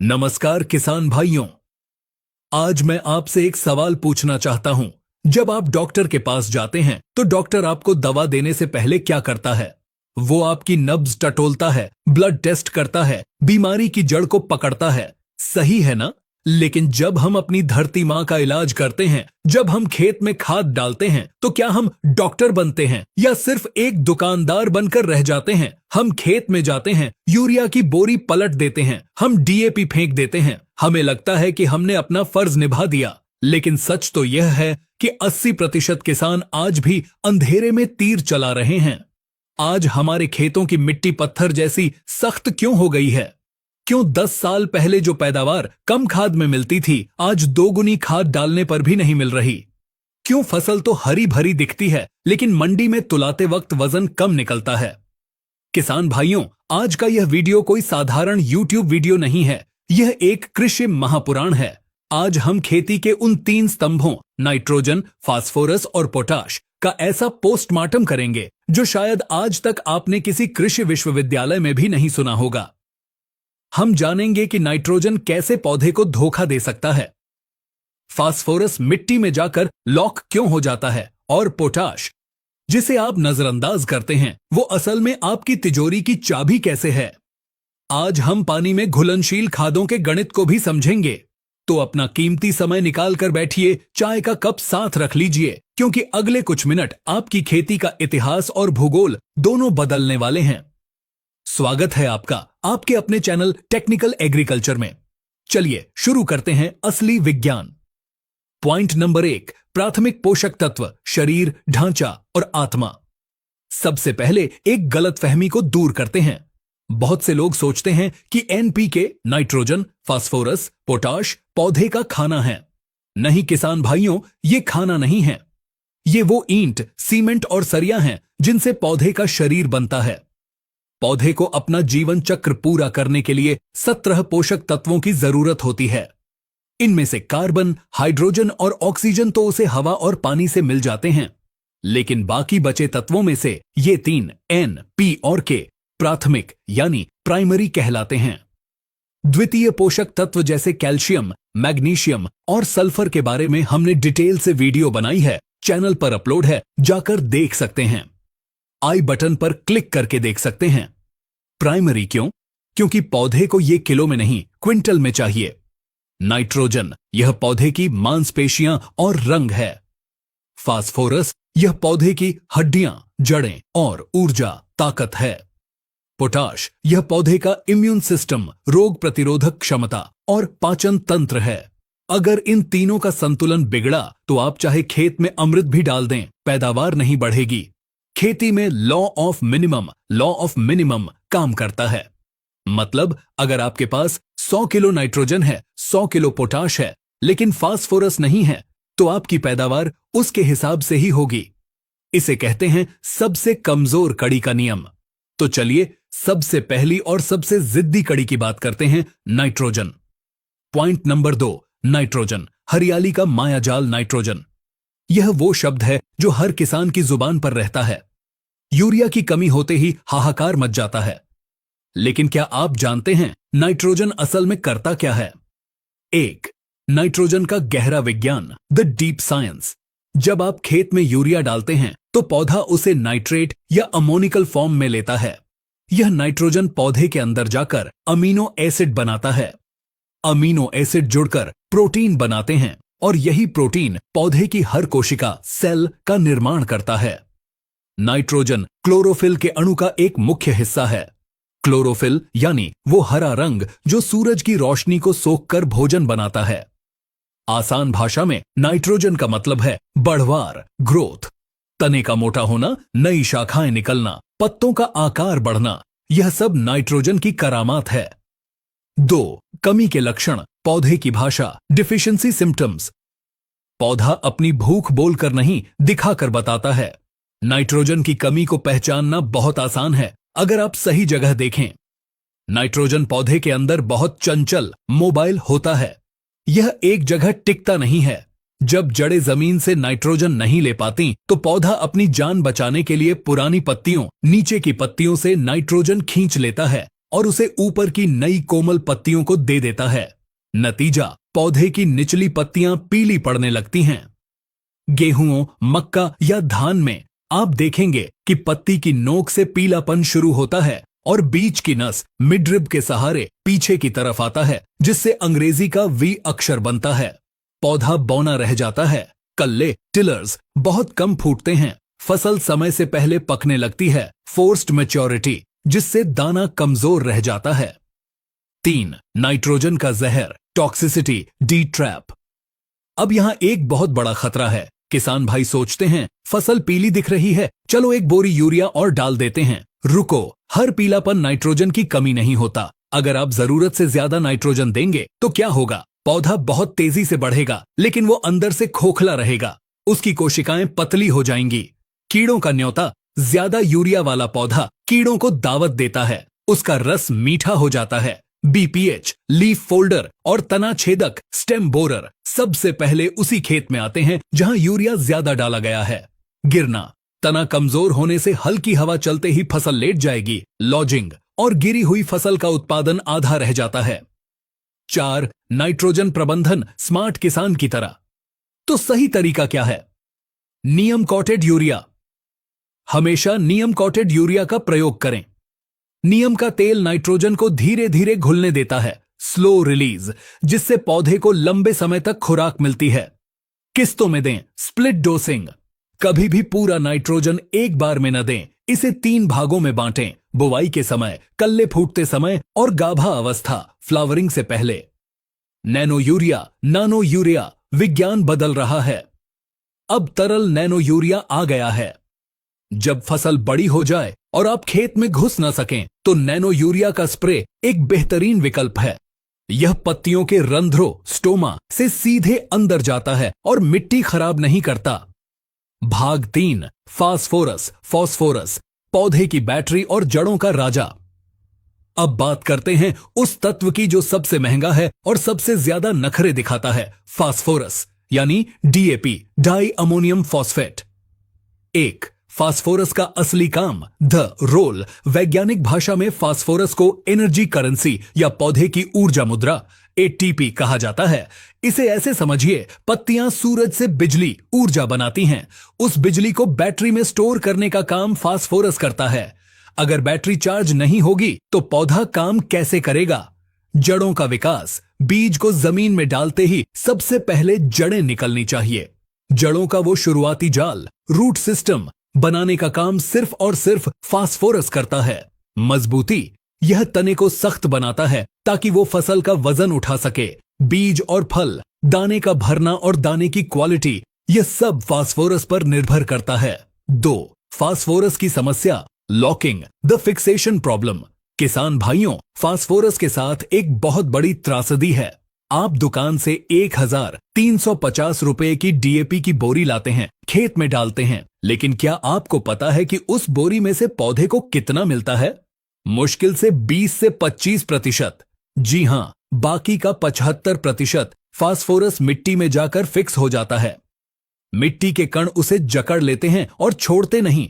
नमस्कार किसान भाइयों। आज मैं आपसे एक सवाल पूछना चाहता हूं। जब आप डॉक्टर के पास जाते हैं तो डॉक्टर आपको दवा देने से पहले क्या करता है? वो आपकी नब्ज टटोलता है, ब्लड टेस्ट करता है, बीमारी की जड़ को पकड़ता है। सही है ना? लेकिन जब हम अपनी धरती माँ का इलाज करते हैं, जब हम खेत में खाद डालते हैं, तो क्या हम डॉक्टर बनते हैं या सिर्फ एक दुकानदार बनकर रह जाते हैं? हम खेत में जाते हैं, यूरिया की बोरी पलट देते हैं, हम डीएपी फेंक देते हैं। हमें लगता है कि हमने अपना फर्ज निभा दिया, लेकिन सच तो यह है कि 80% किसान आज भी अंधेरे में तीर चला रहे हैं। आज हमारे खेतों की मिट्टी पत्थर जैसी सख्त क्यों हो गई है? क्यों 10 साल पहले जो पैदावार कम खाद में मिलती थी, आज दोगुनी खाद डालने पर भी नहीं मिल रही? क्यों फसल तो हरी भरी दिखती है, लेकिन मंडी में तुलाते वक्त वजन कम निकलता है? किसान भाइयों, आज का यह वीडियो कोई साधारण YouTube वीडियो नहीं है। यह एक कृषि महापुराण है। आज हम खेती के उन 3 स्तंभों नाइट्रोजन, फास्फोरस और पोटाश का ऐसा पोस्टमार्टम करेंगे जो शायद आज तक आपने किसी कृषि विश्वविद्यालय में भी नहीं सुना होगा। हम जानेंगे कि नाइट्रोजन कैसे पौधे को धोखा दे सकता है, फास्फोरस मिट्टी में जाकर लॉक क्यों हो जाता है, और पोटाश, जिसे आप नजरअंदाज करते हैं, वो असल में आपकी तिजोरी की चाबी कैसे है। आज हम पानी में घुलनशील खादों के गणित को भी समझेंगे। तो अपना कीमती समय निकाल कर बैठिए, चाय का कप साथ रख लीजिए, क्योंकि अगले कुछ मिनट आपकी खेती का इतिहास और भूगोल दोनों बदलने वाले हैं। स्वागत है आपका आपके अपने चैनल टेक्निकल एग्रीकल्चर में। चलिए शुरू करते हैं असली विज्ञान। पॉइंट नंबर 1, प्राथमिक पोषक तत्व, शरीर, ढांचा और आत्मा। सबसे पहले एक गलतफहमी को दूर करते हैं। बहुत से लोग सोचते हैं कि एनपीके, नाइट्रोजन, फास्फोरस, पोटाश पौधे का खाना है। नहीं किसान भाइयों, ये खाना नहीं है। ये वो ईंट, सीमेंट और सरिया हैं जिनसे पौधे का शरीर बनता है। पौधे को अपना जीवन चक्र पूरा करने के लिए 17 पोषक तत्वों की जरूरत होती है। इनमें से कार्बन, हाइड्रोजन और ऑक्सीजन तो उसे हवा और पानी से मिल जाते हैं, लेकिन बाकी बचे तत्वों में से ये 3 एन, पी और के प्राथमिक यानी प्राइमरी कहलाते हैं। द्वितीय पोषक तत्व जैसे कैल्शियम, मैग्नीशियम और सल्फर के बारे में हमने डिटेल से वीडियो बनाई है, चैनल पर अपलोड है, जाकर देख सकते हैं। आई बटन पर क्लिक करके देख सकते हैं। प्राइमरी क्यों? क्योंकि पौधे को यह किलो में नहीं, क्विंटल में चाहिए। नाइट्रोजन, यह पौधे की मांसपेशियां और रंग है। फास्फोरस, यह पौधे की हड्डियां, जड़ें और ऊर्जा, ताकत है। पोटाश, यह पौधे का इम्यून सिस्टम, रोग प्रतिरोधक क्षमता और पाचन तंत्र है। अगर इन तीनों का संतुलन बिगड़ा तो आप चाहे खेत में अमृत भी डाल दें, पैदावार नहीं बढ़ेगी। खेती में लॉ ऑफ मिनिमम काम करता है। मतलब अगर आपके पास 100 किलो नाइट्रोजन है, 100 किलो पोटाश है, लेकिन फास्फोरस नहीं है, तो आपकी पैदावार उसके हिसाब से ही होगी। इसे कहते हैं सबसे कमजोर कड़ी का नियम। तो चलिए सबसे पहली और सबसे जिद्दी कड़ी की बात करते हैं, नाइट्रोजन। पॉइंट नंबर 2, नाइट्रोजन, हरियाली का मायाजाल नाइट्रोजन। यह वो शब्द है जो हर किसान की जुबान पर रहता है। यूरिया की कमी होते ही हाहाकार मच जाता है। लेकिन क्या आप जानते हैं नाइट्रोजन असल में करता क्या है? 1, नाइट्रोजन का गहरा विज्ञान, द डीप साइंस। जब आप खेत में यूरिया डालते हैं तो पौधा उसे नाइट्रेट या अमोनिकल फॉर्म में लेता है। यह नाइट्रोजन पौधे के अंदर जाकर अमीनो एसिड बनाता है। अमीनो एसिड जुड़कर प्रोटीन बनाते हैं और यही प्रोटीन पौधे की हर कोशिका, सेल का निर्माण करता है। नाइट्रोजन क्लोरोफिल के अणु का एक मुख्य हिस्सा है। क्लोरोफिल यानी वो हरा रंग जो सूरज की रोशनी को सोखकर भोजन बनाता है। आसान भाषा में नाइट्रोजन का मतलब है बढ़वार, ग्रोथ। तने का मोटा होना, नई शाखाएं निकलना, पत्तों का आकार बढ़ना, यह सब नाइट्रोजन की करामात है। 2, कमी के लक्षण, पौधे की भाषा, डिफिशियंसी सिम्टम्स। पौधा अपनी भूख बोलकर नहीं, दिखाकर बताता है। नाइट्रोजन की कमी को पहचानना बहुत आसान है अगर आप सही जगह देखें। नाइट्रोजन पौधे के अंदर बहुत चंचल, मोबाइल होता है। यह एक जगह टिकता नहीं है। जब जड़ें जमीन से नाइट्रोजन नहीं ले पाती तो पौधा अपनी जान बचाने के लिए पुरानी पत्तियों, नीचे की पत्तियों से नाइट्रोजन खींच लेता है और उसे ऊपर की नई कोमल पत्तियों को दे देता है। नतीजा, पौधे की निचली पत्तियां पीली पड़ने लगती हैं। गेहूं, मक्का या धान में आप देखेंगे कि पत्ती की नोक से पीलापन शुरू होता है और बीच की नस मिडरिब के सहारे पीछे की तरफ आता है, जिससे अंग्रेजी का वी अक्षर बनता है। पौधा बौना रह जाता है। कल्ले, टिलर्स बहुत कम फूटते हैं। फसल समय से पहले पकने लगती है, फोर्स्ड मैच्योरिटी, जिससे दाना कमजोर रह जाता है। 3. नाइट्रोजन का जहर, टॉक्सिसिटी, डी ट्रैप। अब यहां एक बहुत बड़ा खतरा है। किसान भाई सोचते हैं फसल पीली दिख रही है, चलो एक बोरी यूरिया और डाल देते हैं। रुको, हर पीलापन नाइट्रोजन की कमी नहीं होता। अगर आप जरूरत से ज्यादा नाइट्रोजन देंगे तो क्या होगा? पौधा बहुत तेजी से बढ़ेगा, लेकिन वो अंदर से खोखला रहेगा। उसकी कोशिकाएं पतली हो जाएंगी। कीड़ों का न्योता, ज्यादा यूरिया वाला पौधा कीड़ों को दावत देता है। उसका रस मीठा हो जाता है। बीपीएच, लीफ फोल्डर और तना छेदक, स्टेम बोरर सबसे पहले उसी खेत में आते हैं जहां यूरिया ज्यादा डाला गया है। गिरना, तना कमजोर होने से हल्की हवा चलते ही फसल लेट जाएगी। लॉजिंग, और गिरी हुई फसल का उत्पादन आधा रह जाता है। 4. नाइट्रोजन प्रबंधन स्मार्ट किसान की तरह। तो सही तरीका क्या है? नीम कोटेड यूरिया। हमेशा नीम कोटेड यूरिया का प्रयोग करें। नीम का तेल नाइट्रोजन को धीरे धीरे घुलने देता है, स्लो रिलीज, जिससे पौधे को लंबे समय तक खुराक मिलती है। किस्तों में दें, स्प्लिट डोसिंग। कभी भी पूरा नाइट्रोजन एक बार में न दें, इसे 3 भागों में बांटें। बुवाई के समय, कल्ले फूटते समय और गाभा अवस्था, फ्लावरिंग से पहले। नैनो यूरिया, नानो यूरिया, विज्ञान बदल रहा है। अब तरल नैनो यूरिया आ गया है। जब फसल बड़ी हो जाए और आप खेत में घुस न सकें, तो नैनो यूरिया का स्प्रे एक बेहतरीन विकल्प है। यह पत्तियों के रंध्रों, स्टोमा से सीधे अंदर जाता है और मिट्टी खराब नहीं करता। भाग 3. फास्फोरस, फॉस्फोरस, पौधे की बैटरी और जड़ों का राजा। अब बात करते हैं उस तत्व की जो सबसे महंगा है और सबसे ज्यादा नखरे दिखाता है, फास्फोरस, यानी DAP, di ammonium phosphate. 1. Phosphorus का असली काम, द रोल। वैज्ञानिक भाषा में फास्फोरस को एनर्जी करेंसी या पौधे की ऊर्जा मुद्रा, एटीपी कहा जाता है। इसे ऐसे समझिए, पत्तियां सूरज से बिजली, ऊर्जा बनाती हैं। उस बिजली को बैटरी में स्टोर करने का काम फास्फोरस करता है। अगर बैटरी चार्ज नहीं होगी तो पौधा काम कैसे करेगा? जड़ों का विकास, बीज को जमीन में डालते ही सबसे पहले जड़ें निकलनी चाहिए। जड़ों का वो शुरुआती जाल, रूट सिस्टम बनाने का काम सिर्फ और सिर्फ फास्फोरस करता है। मजबूती, यह तने को सख्त बनाता है ताकि वो फसल का वजन उठा सके। बीज और फल, दाने का भरना और दाने की क्वालिटी, यह सब फास्फोरस पर निर्भर करता है। 2. फास्फोरस की समस्या, लॉकिंग, द फिक्सेशन प्रॉब्लम। किसान भाइयों, फास्फोरस के साथ एक बहुत बड़ी त्रासदी है। आप दुकान से 1350 रुपए की डीएपी की बोरी लाते हैं, खेत में डालते हैं, लेकिन क्या आपको पता है कि उस बोरी में से पौधे को कितना मिलता है? मुश्किल से 20 से 25%। जी हां, बाकी का 75% फास्फोरस मिट्टी में जाकर फिक्स हो जाता है। मिट्टी के कण उसे जकड़ लेते हैं और छोड़ते नहीं।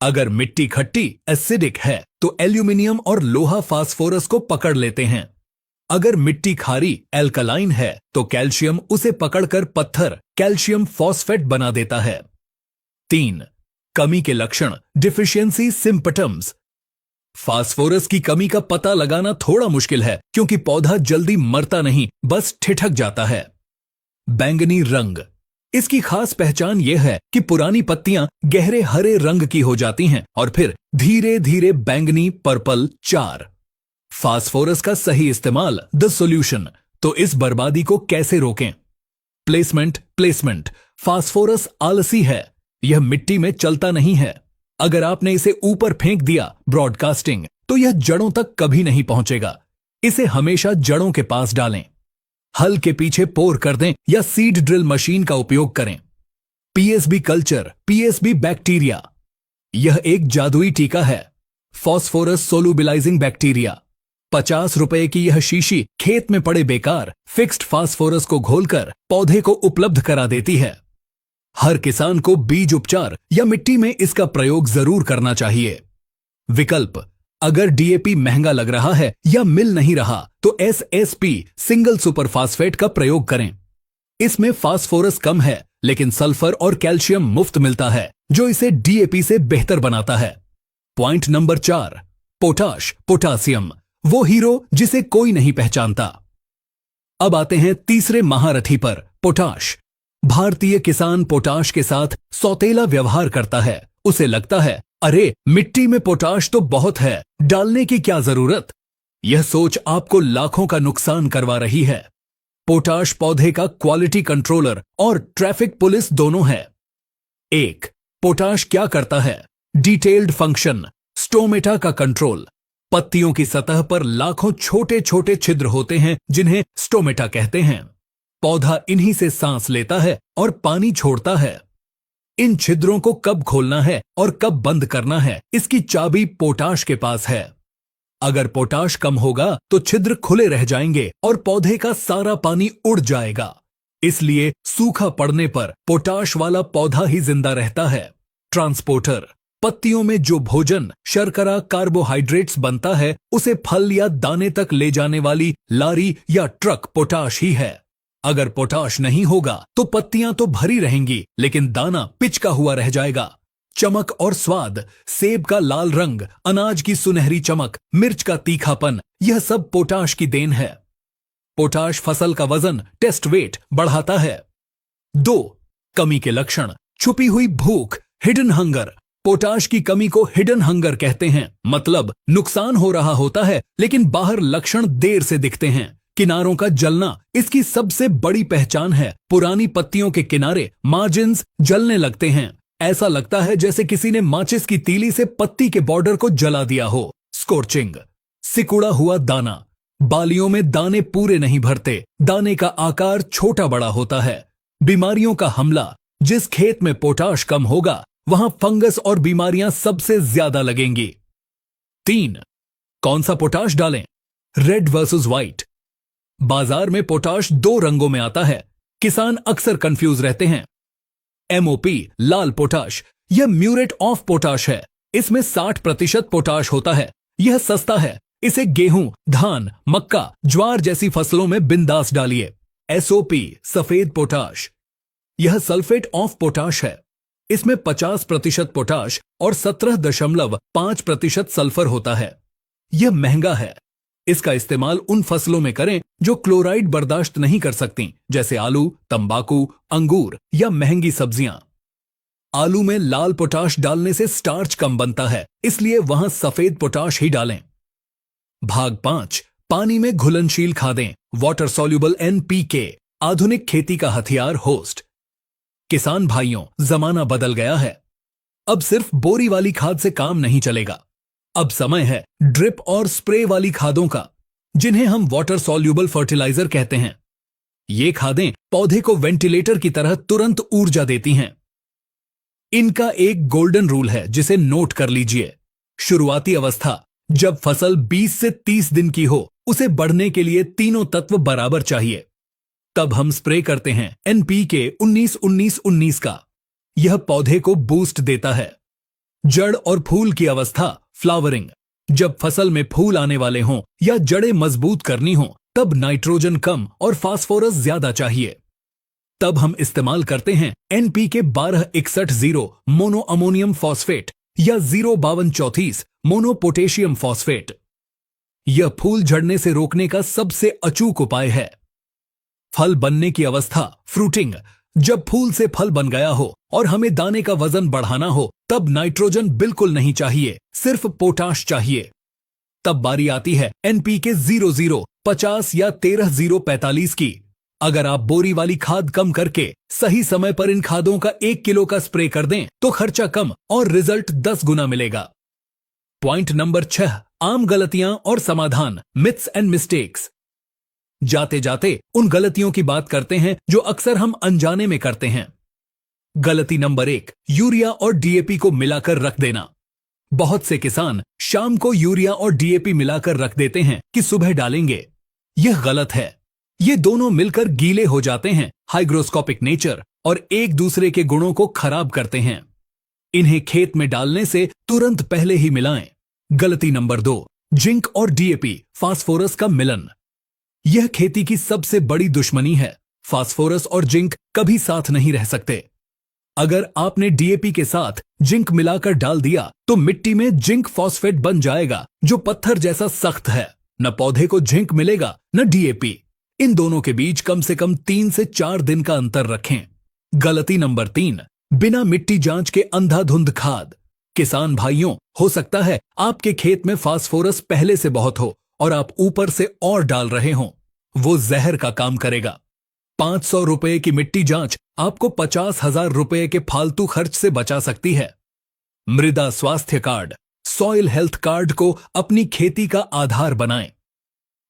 अगर मिट्टी खट्टी, एसिडिक है, तो एल्यूमिनियम और लोहा फास्फोरस को पकड़ लेते हैं। अगर मिट्टी खारी, एल्कलाइन है, तो कैल्शियम उसे पकड़कर पत्थर, कैल्शियम फॉस्फेट बना देता है। 3. कमी के लक्षण, डिफिशियंसी सिम्पटम्स। फास्फोरस की कमी का पता लगाना थोड़ा मुश्किल है, क्योंकि पौधा जल्दी मरता नहीं, बस ठिठक जाता है। बैंगनी रंग, इसकी खास पहचान यह है कि पुरानी पत्तियां गहरे हरे रंग की हो जाती हैं और फिर धीरे धीरे बैंगनी पर्पल। 4. फास्फोरस का सही इस्तेमाल, द सॉल्यूशन। तो इस बर्बादी को कैसे रोकें? प्लेसमेंट। फास्फोरस आलसी है, यह मिट्टी में चलता नहीं है। अगर आपने इसे ऊपर फेंक दिया, ब्रॉडकास्टिंग, तो यह जड़ों तक कभी नहीं पहुंचेगा। इसे हमेशा जड़ों के पास डालें। हल के पीछे पोर कर दें या सीड ड्रिल मशीन का उपयोग करें। पीएसबी कल्चर, पीएसबी बैक्टीरिया, यह एक जादुई टीका है। Phosphorus सोलुबिलाइजिंग bacteria. 50 रुपए की यह शीशी खेत में पड़े बेकार फिक्स्ड फास्फोरस को घोलकर पौधे को उपलब्ध करा देती है। हर किसान को बीज उपचार या मिट्टी में इसका प्रयोग जरूर करना चाहिए। विकल्प, अगर डीएपी महंगा लग रहा है या मिल नहीं रहा तो एसएसपी सिंगल सुपर फास्फेट का प्रयोग करें। इसमें फास्फोरस कम है लेकिन सल्फर और कैल्शियम मुफ्त मिलता है जो इसे डीएपी से बेहतर बनाता है। पॉइंट नंबर 4, पोटाश पोटासियम, वो हीरो जिसे कोई नहीं पहचानता। अब आते हैं तीसरे महारथी पर, पोटाश। भारतीय किसान पोटाश के साथ सौतेला व्यवहार करता है। उसे लगता है अरे मिट्टी में पोटाश तो बहुत है, डालने की क्या जरूरत। यह सोच आपको लाखों का नुकसान करवा रही है। पोटाश पौधे का क्वालिटी कंट्रोलर और ट्रैफिक पुलिस दोनों है। 1. पोटाश क्या करता है? डिटेल्ड फंक्शन, स्टोमेटा का कंट्रोल। पत्तियों की सतह पर लाखों छोटे छोटे छिद्र होते हैं जिन्हें स्टोमेटा कहते हैं। पौधा इन्हीं से सांस लेता है और पानी छोड़ता है। इन छिद्रों को कब खोलना है और कब बंद करना है, इसकी चाबी पोटाश के पास है। अगर पोटाश कम होगा तो छिद्र खुले रह जाएंगे और पौधे का सारा पानी उड़ जाएगा। इसलिए सूखा पड़ने पर पोटाश वाला पौधा ही जिंदा रहता है। ट्रांसपोर्टर, पत्तियों में जो भोजन शर्करा कार्बोहाइड्रेट्स बनता है उसे फल या दाने तक ले जाने वाली लारी या ट्रक पोटाश ही है। अगर पोटाश नहीं होगा तो पत्तियां तो भरी रहेंगी लेकिन दाना पिचका हुआ रह जाएगा। चमक और स्वाद, सेब का लाल रंग, अनाज की सुनहरी चमक, मिर्च का तीखापन, यह सब पोटाश की देन है। पोटाश फसल का वजन, टेस्ट वेट बढ़ाता है। 2. कमी के लक्षण, छुपी हुई भूख, हिडन हंगर। पोटाश की कमी को हिडन हंगर कहते हैं। मतलब नुकसान हो रहा होता है लेकिन बाहर लक्षण देर से दिखते हैं। किनारों का जलना इसकी सबसे बड़ी पहचान है। पुरानी पत्तियों के किनारे, मार्जिन्स जलने लगते हैं। ऐसा लगता है जैसे किसी ने माचिस की तीली से पत्ती के बॉर्डर को जला दिया हो। स्कोर्चिंग, सिकुड़ा हुआ दाना, बालियों में दाने पूरे नहीं भरते, दाने का आकार छोटा बड़ा होता है। बीमारियों का हमला, जिस खेत में पोटाश कम होगा वहां फंगस और बीमारियां सबसे ज्यादा लगेंगी। 3. कौन सा पोटाश डालें? Red versus white. बाजार में पोटाश 2 रंगों में आता है। किसान अक्सर कंफ्यूज रहते हैं। एमओपी लाल पोटाश, यह म्यूरेट ऑफ पोटाश है। इसमें 60% पोटाश होता है। यह सस्ता है। इसे गेहूं, धान, मक्का, ज्वार जैसी फसलों में बिंदास डालिए। एसओपी सफेद पोटाश, यह सल्फेट ऑफ पोटाश है। इसमें 50% पोटाश और 17.5% सल्फर होता है। यह महंगा है। इसका इस्तेमाल उन फसलों में करें जो क्लोराइड बर्दाश्त नहीं कर सकती, जैसे आलू, तंबाकू, अंगूर या महंगी सब्जियां। आलू में लाल पोटाश डालने से स्टार्च कम बनता है, इसलिए वहां सफेद पोटाश ही डालें। भाग 5, पानी में घुलनशील खादें, वाटर सॉल्युबल एनपीके, आधुनिक खेती का हथियार होस्ट। किसान भाइयों, जमाना बदल गया है। अब सिर्फ बोरी वाली खाद से काम नहीं चलेगा। अब समय है ड्रिप और स्प्रे वाली खादों का, जिन्हें हम वाटर सॉल्युबल फर्टिलाइजर कहते हैं। ये खादें पौधे को वेंटिलेटर की तरह तुरंत ऊर्जा देती हैं। इनका एक गोल्डन रूल है जिसे नोट कर लीजिए। शुरुआती अवस्था, जब फसल 20 से 30 दिन की हो, उसे बढ़ने के लिए तीनों तत्व बराबर चाहिए। तब हम स्प्रे करते हैं एनपीके 19-19-19 का। यह पौधे को बूस्ट देता है। जड़ और फूल की अवस्था, फ्लावरिंग, जब फसल में फूल आने वाले हों या जड़ें मजबूत करनी हो, तब नाइट्रोजन कम और फास्फोरस ज्यादा चाहिए। तब हम इस्तेमाल करते हैं एनपीके 1261-0 मोनो अमोनियम फॉस्फेट या 05234 मोनो पोटेशियम फॉस्फेट। यह फूल झड़ने से रोकने का सबसे अचूक उपाय है। फल बनने की अवस्था, फ्रूटिंग, जब फूल से फल बन गया हो और हमें दाने का वजन बढ़ाना हो, तब नाइट्रोजन बिल्कुल नहीं चाहिए, सिर्फ पोटाश चाहिए। तब बारी आती है एनपीके 00 50 या 13-0-45 की। अगर आप बोरी वाली खाद कम करके सही समय पर इन खादों का 1 किलो का स्प्रे कर दें तो खर्चा कम और रिजल्ट 10 गुना मिलेगा। पॉइंट नंबर 6, आम गलतियां और समाधान, मिथ्स एंड मिस्टेक्स। जाते जाते उन गलतियों की बात करते हैं जो अक्सर हम अनजाने में करते हैं। गलती नंबर 1, यूरिया और डीएपी को मिलाकर रख देना। बहुत से किसान शाम को यूरिया और डीएपी मिलाकर रख देते हैं कि सुबह डालेंगे। यह गलत है। ये दोनों मिलकर गीले हो जाते हैं, हाइग्रोस्कोपिक नेचर, और एक दूसरे के गुणों को खराब करते हैं। इन्हें खेत में डालने से तुरंत पहले ही मिलाएं। गलती नंबर 2, जिंक और डीएपी फास्फोरस का मिलन। यह खेती की सबसे बड़ी दुश्मनी है। फास्फोरस और जिंक कभी साथ नहीं रह सकते। अगर आपने डीएपी के साथ जिंक मिलाकर डाल दिया तो मिट्टी में जिंक फॉस्फेट बन जाएगा, जो पत्थर जैसा सख्त है। न पौधे को जिंक मिलेगा न डीएपी। इन दोनों के बीच कम से कम 3 से 4 दिन का अंतर रखें। गलती नंबर 3, बिना मिट्टी जांच के अंधाधुंध खाद। किसान भाइयों, हो सकता है आपके खेत में फास्फोरस पहले से बहुत हो और आप ऊपर से और डाल रहे हों। वो जहर का काम करेगा। 500 रुपए की मिट्टी जांच आपको 50,000 रुपए के फालतू खर्च से बचा सकती है। मृदा स्वास्थ्य कार्ड, सॉइल हेल्थ कार्ड को अपनी खेती का आधार बनाएं।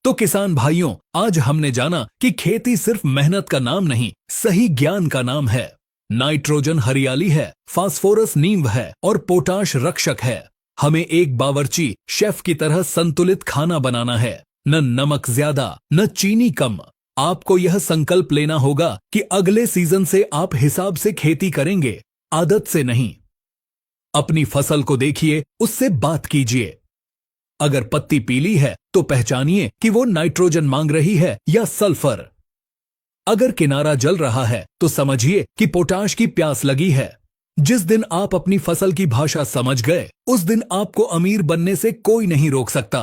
तो किसान भाइयों, आज हमने जाना कि खेती सिर्फ मेहनत का नाम नहीं, सही ज्ञान का नाम है। नाइट्रोजन हरियाली है, फास्फोरस नींव है और पोटाश रक्षक है। हमें एक बावर्ची शेफ की तरह संतुलित खाना बनाना है। न नमक ज्यादा, न चीनी कम। आपको यह संकल्प लेना होगा कि अगले सीजन से आप हिसाब से खेती करेंगे, आदत से नहीं। अपनी फसल को देखिए, उससे बात कीजिए। अगर पत्ती पीली है तो पहचानिए कि वो नाइट्रोजन मांग रही है या सल्फर। अगर किनारा जल रहा है तो समझिए कि पोटाश की प्यास लगी है। जिस दिन आप अपनी फसल की भाषा समझ गए, उस दिन आपको अमीर बनने से कोई नहीं रोक सकता।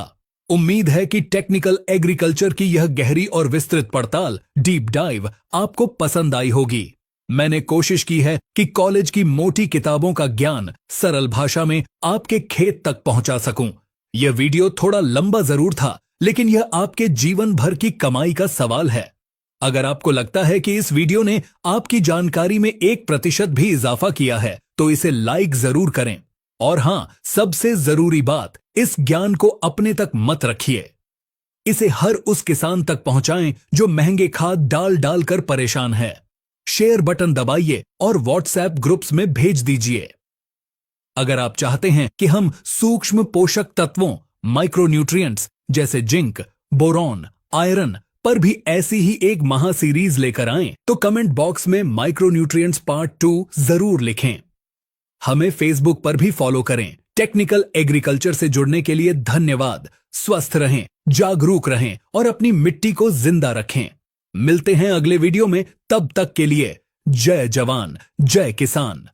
उम्मीद है कि टेक्निकल एग्रीकल्चर की यह गहरी और विस्तृत पड़ताल, डीप डाइव, आपको पसंद आई होगी। मैंने कोशिश की है कि कॉलेज की मोटी किताबों का ज्ञान सरल भाषा में आपके खेत तक पहुंचा सकूं। यह वीडियो थोड़ा लंबा जरूर था, लेकिन यह आपके जीवन भर की कमाई का सवाल है। अगर आपको लगता है कि इस वीडियो ने आपकी जानकारी में 1% भी इजाफा किया है तो इसे लाइक जरूर करें। और हां, सबसे जरूरी बात, इस ज्ञान को अपने तक मत रखिए। इसे हर उस किसान तक पहुंचाएं जो महंगे खाद डाल डाल कर परेशान है। शेयर बटन दबाइए और व्हाट्सएप ग्रुप्स में भेज दीजिए। अगर आप चाहते हैं कि हम सूक्ष्म पोषक तत्वों, माइक्रोन्यूट्रिएंट्स जैसे जिंक, बोरॉन, आयरन पर भी ऐसी ही एक महा सीरीज लेकर आएं, तो कमेंट बॉक्स में माइक्रोन्यूट्रिएंट्स पार्ट 2 जरूर लिखें। हमें फेसबुक पर भी फॉलो करें। टेक्निकल एग्रीकल्चर से जुड़ने के लिए धन्यवाद। स्वस्थ रहें, जागरूक रहें और अपनी मिट्टी को जिंदा रखें। मिलते हैं अगले वीडियो में, तब तक के लिए जय जवान, जय किसान।